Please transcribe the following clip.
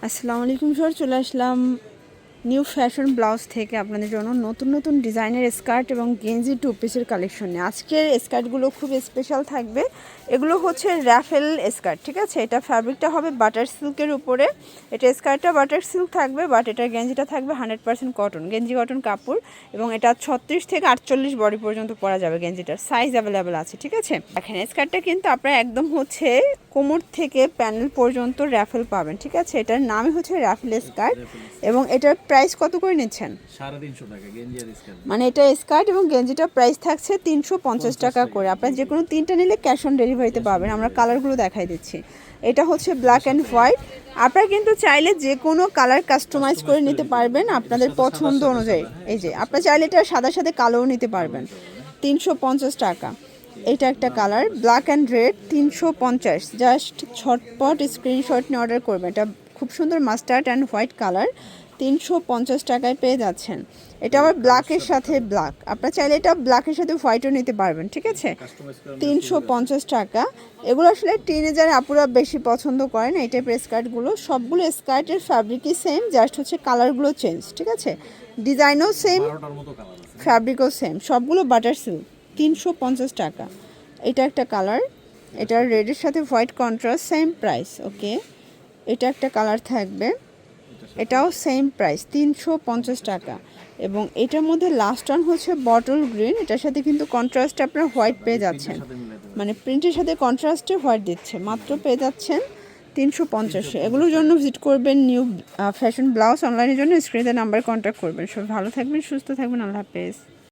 আসসালামু আলাইকুম স্যার, চলে আসলাম নিউ ফ্যাশন ব্লাউজ থেকে আপনাদের জন্য নতুন নতুন ডিজাইনের স্কার্ট এবং গেঞ্জি টু পিসের কালেকশন নিয়ে। আজকের স্কার্টগুলো খুব স্পেশাল থাকবে। এগুলো হচ্ছে র্যাফেল স্কার্ট, ঠিক আছে। এটা ফ্যাব্রিকটা হবে বাটার সিল্কের উপরে। এটা স্কার্টটা বাটার সিল্ক থাকবে, বাট এটার গেঞ্জিটা থাকবে 100% কটন, গেঞ্জি কটন কাপড়। এবং এটা 36 থেকে 48 বডি পর্যন্ত পরা যাবে। গেঞ্জিটার সাইজ অ্যাভেলেবেল আছে, ঠিক আছে। দেখেন স্কার্টটা কিন্তু আপনারা একদম হচ্ছে কোমর থেকে প্যানেল পর্যন্ত র্যাফেল পাবেন, ঠিক আছে। এটার নামই হচ্ছে র্যাফেল স্কার্ট। এবং এটার প্রাইস কত করে নিচ্ছেন? 350 টাকা গেঞ্জি আর স্কার্ট। মানে এটা স্কার্ট এবং গেঞ্জিটার প্রাইস থাকছে 350 টাকা করে। আপনার যে কোনো তিনটা নিলে ক্যাশ অন ডেলিভারিতে পাবেন। আমরা কালারগুলো দেখাই দিচ্ছি। এটা হচ্ছে ব্ল্যাক অ্যান্ড হোয়াইট। আপনারা কিন্তু চাইলে যে কোনো কালার কাস্টমাইজ করে নিতে পারবেন আপনাদের পছন্দ অনুযায়ী। এই যে আপনারা চাইলে এটা সাদা সাথে কালোও নিতে পারবেন। 350 টাকা। এটা একটা colour black and red, 350। Just ঝটপট স্ক্রিনশট নিয়ে অর্ডার করবেন। এটা খুব সুন্দর মাস্টার্ড অ্যান্ড হোয়াইট কালার, 350 টাকায় পেয়ে যাচ্ছেন। এটা আবার ব্ল্যাকের সাথে ব্ল্যাক, আপনারা চাইলে এটা ব্ল্যাকের সাথে হোয়াইটও নিতে পারবেন, ঠিক আছে। 350 টাকা। এগুলো আসলে টিনেজার আপুরা বেশি পছন্দ করেন এই টাইপের স্কার্টগুলো। সবগুলো স্কার্টের ফ্যাব্রিকই সেম, জাস্ট হচ্ছে কালারগুলো চেঞ্জ, ঠিক আছে। ডিজাইনও সেম, ফ্যাব্রিকও সেম, সবগুলো বাটার সিল্ক। 350 টাকা। এটা একটা কালার, এটা রেডের সাথে হোয়াইট কন্ট্রাস্ট, সেম প্রাইস। ওকে, এটা একটা কালার থাকবে, এটাও সেম প্রাইস 350 টাকা। এবং এটার মধ্যে লাস্ট ওয়ান হচ্ছে বটল গ্রিন, এটার সাথে কিন্তু কন্ট্রাস্টে আপনার হোয়াইট পেয়ে যাচ্ছেন, মানে প্রিন্টের সাথে কন্ট্রাস্টে হোয়াইট দিচ্ছে। মাত্র পেয়ে যাচ্ছেন 350। এগুলোর জন্য ভিজিট করবেন নিউ ফ্যাশন ব্লাউজ অনলাইনের জন্য স্ক্রিনে নাম্বার কন্ট্যাক্ট করবেন। সব ভালো থাকবেন, সুস্থ থাকবেন, আল্লাহ হাফেজ।